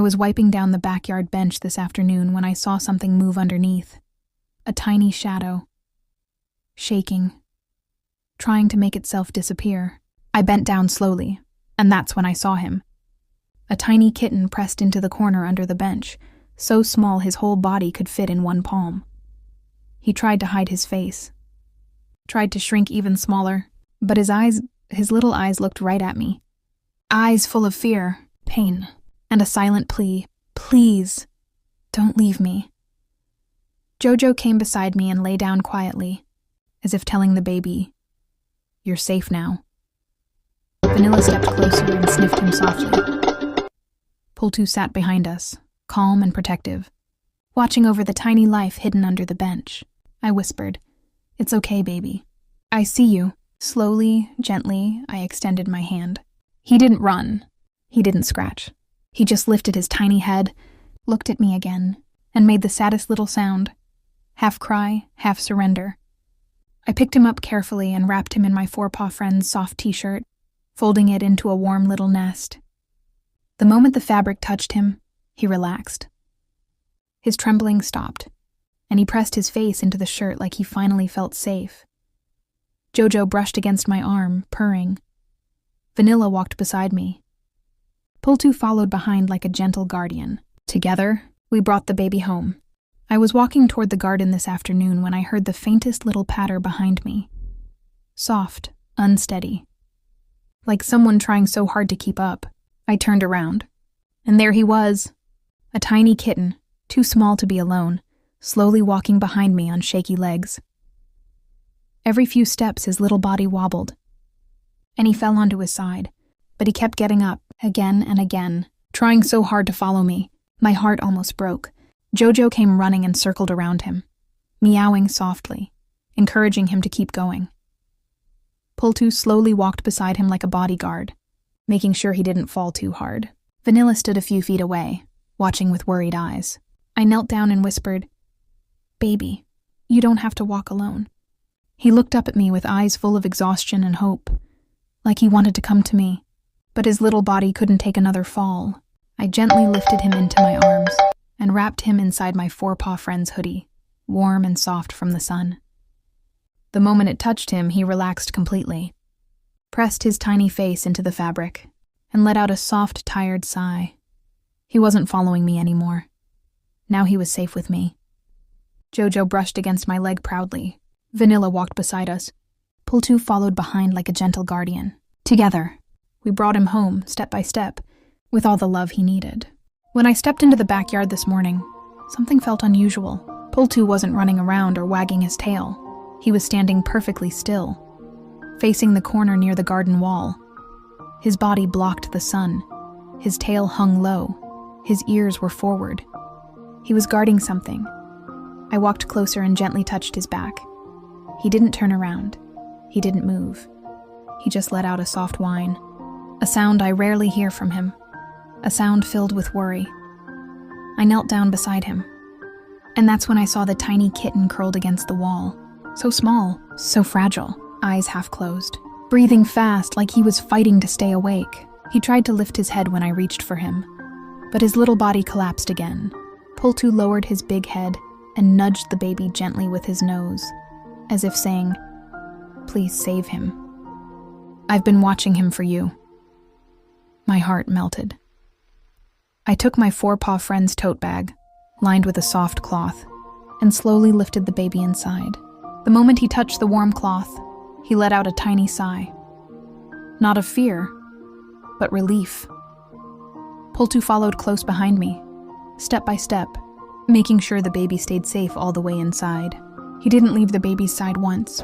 was wiping down the backyard bench this afternoon when I saw something move underneath. A tiny shadow. Shaking. Trying to make itself disappear. I bent down slowly, and that's when I saw him. A tiny kitten pressed into the corner under the bench, so small his whole body could fit in one palm. He tried to hide his face. Tried to shrink even smaller, but his little eyes looked right at me. Eyes full of fear, pain, and a silent plea. Please, don't leave me. Jojo came beside me and lay down quietly, as if telling the baby, "You're safe now." Vanilla stepped closer and sniffed him softly. Pultu sat behind us, calm and protective, watching over the tiny life hidden under the bench. I whispered, "It's okay, baby. I see you." Slowly, gently, I extended my hand. He didn't run. He didn't scratch. He just lifted his tiny head, looked at me again, and made the saddest little sound. Half cry, half surrender. I picked him up carefully and wrapped him in my FourPawFriends soft T-shirt, folding it into a warm little nest. The moment the fabric touched him, he relaxed. His trembling stopped, and he pressed his face into the shirt like he finally felt safe. Jojo brushed against my arm, purring. Vanilla walked beside me. Pultu followed behind like a gentle guardian. Together, we brought the baby home. I was walking toward the garden this afternoon when I heard the faintest little patter behind me. Soft, unsteady. Like someone trying so hard to keep up. I turned around. And there he was. A tiny kitten, too small to be alone, slowly walking behind me on shaky legs. Every few steps his little body wobbled, and he fell onto his side, but he kept getting up, again and again, trying so hard to follow me. My heart almost broke. Jojo came running and circled around him, meowing softly, encouraging him to keep going. Pultu slowly walked beside him like a bodyguard, making sure he didn't fall too hard. Vanilla stood a few feet away, watching with worried eyes. I knelt down and whispered, "Baby, you don't have to walk alone." He looked up at me with eyes full of exhaustion and hope, like he wanted to come to me, but his little body couldn't take another fall. I gently lifted him into my arms and wrapped him inside my FourPawFriends hoodie, warm and soft from the sun. The moment it touched him, he relaxed completely, pressed his tiny face into the fabric, and let out a soft, tired sigh. He wasn't following me anymore. Now he was safe with me. Jojo brushed against my leg proudly. Vanilla walked beside us. Pultu followed behind like a gentle guardian. Together, we brought him home, step by step, with all the love he needed. When I stepped into the backyard this morning, something felt unusual. Pultu wasn't running around or wagging his tail. He was standing perfectly still, facing the corner near the garden wall. His body blocked the sun. His tail hung low. His ears were forward. He was guarding something. I walked closer and gently touched his back. He didn't turn around. He didn't move. He just let out a soft whine, a sound I rarely hear from him, a sound filled with worry. I knelt down beside him, and that's when I saw the tiny kitten curled against the wall. So small, so fragile, eyes half closed, breathing fast like he was fighting to stay awake. He tried to lift his head when I reached for him, but his little body collapsed again. Pultu lowered his big head and nudged the baby gently with his nose, as if saying, "Please save him. I've been watching him for you." My heart melted. I took my FourPawFriends tote bag, lined with a soft cloth, and slowly lifted the baby inside. The moment he touched the warm cloth, he let out a tiny sigh. Not of fear, but relief. Pultu followed close behind me, step by step, making sure the baby stayed safe all the way inside. He didn't leave the baby's side once,